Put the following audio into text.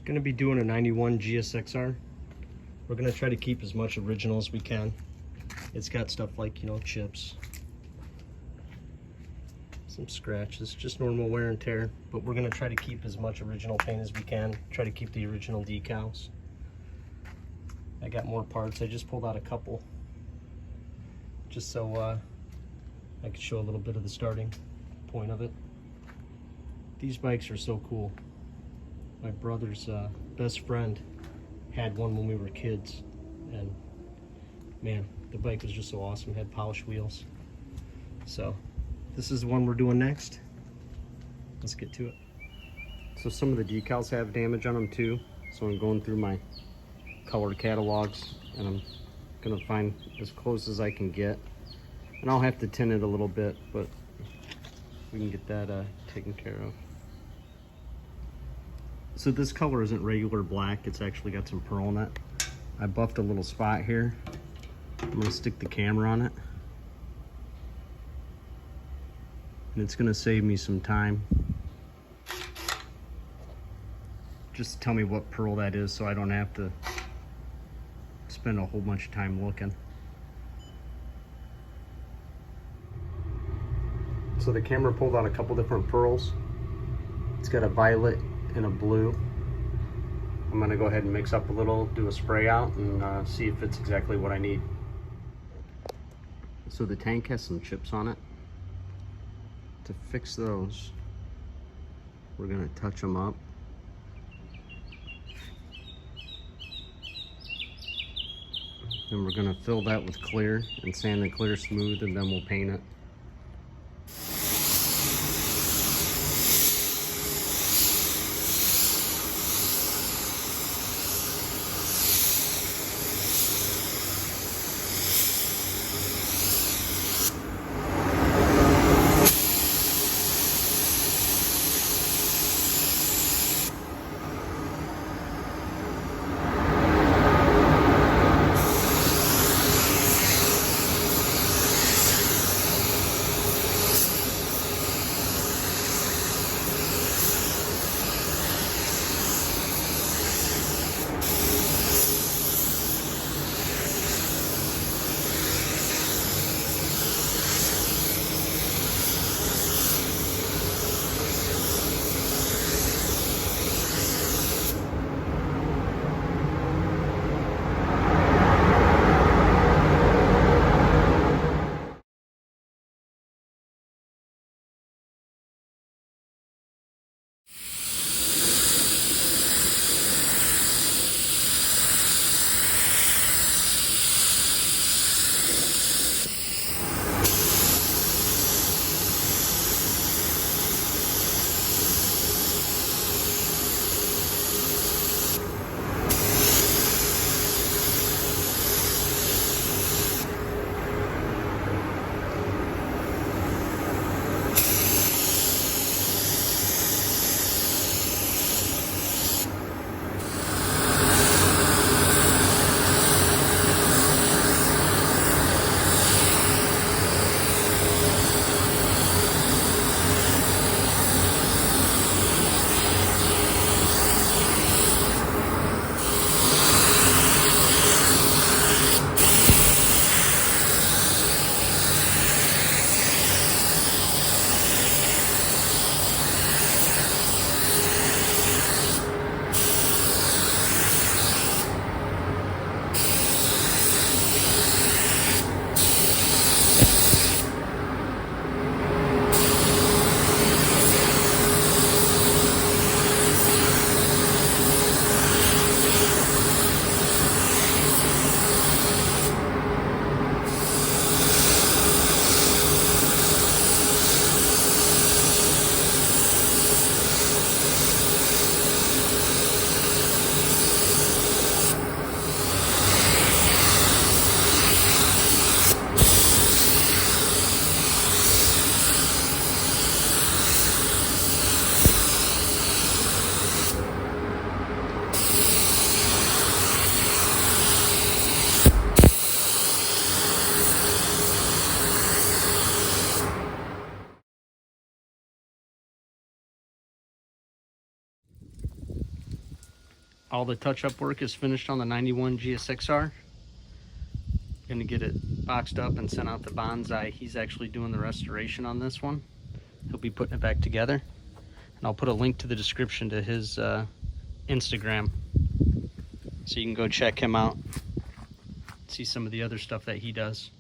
Going to be doing a 91 GSXR. We're going to try to keep as much original as we can. It's got stuff like, you know, chips, some scratches, just normal wear and tear, but we're going to try to keep as much original paint as we can, try to keep the original decals. I got more parts. I just pulled out a couple just so I could show a little bit of the starting point of it. These bikes are so cool. My brother's best friend had one when we were kids, and man, the bike was just so awesome. It had polished wheels. So this is the one we're doing next. Let's get to it. So some of the decals have damage on them too, so I'm going through my color catalogs and I'm gonna find as close as I can get, and I'll have to tint it a little bit, but we can get that taken care of. So this color isn't regular black, it's actually got some pearl in it. I buffed a little spot here. I'm gonna stick the camera on it, and it's gonna save me some time. Just tell me what pearl that is so I don't have to spend a whole bunch of time looking. So the camera pulled out a couple different pearls. It's got a violet and a blue. I'm gonna go ahead and mix up a little, do a spray out, and see if it's exactly what I need. So the tank has some chips on it. To fix those, we're gonna touch them up. Then we're gonna fill that with clear and sand the clear smooth, and then we'll paint it. all the touch-up work is finished on the 91 GSXR. Gonna get it boxed up and sent out to Bonsai. He's actually doing the restoration on this one. He'll be putting it back together. And I'll put a link to the description to his Instagram, so you can go check him out, see some of the other stuff that he does.